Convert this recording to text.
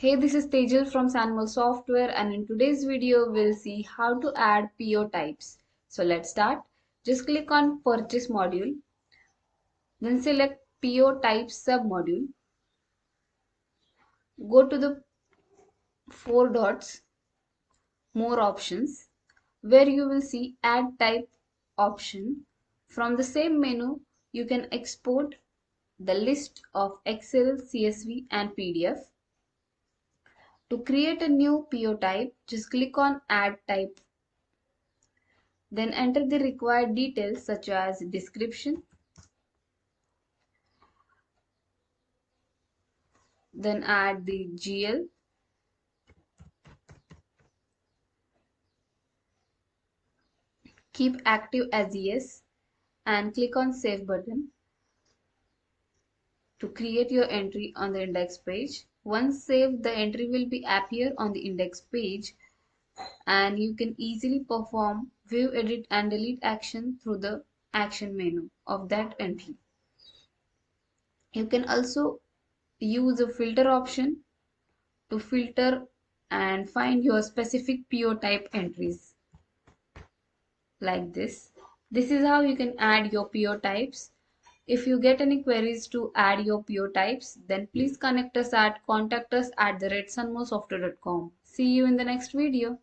Hey, this is Tejal from Sanmal Software, and in today's video we'll see how to add PO types. So let's start. Just click on Purchase module, then select PO types submodule. Go to the four dots, More Options, where you will see Add Type option. From the same menu, you can export the list of Excel, CSV, and PDF. To create a new PO type, just click on Add Type. Then enter the required details such as description. Then add the GL. Keep active as yes and click on Save button to create your entry on the index page. Once saved, the entry will be appear on the index page and you can easily perform view, edit and delete action through the action menu of that entry. You can also use a filter option to filter and find your specific PO type entries like this. This is how you can add your PO types. If you get any queries to add your PO types, then please connect us at contactus@sunmosoftware.com. See you in the next video.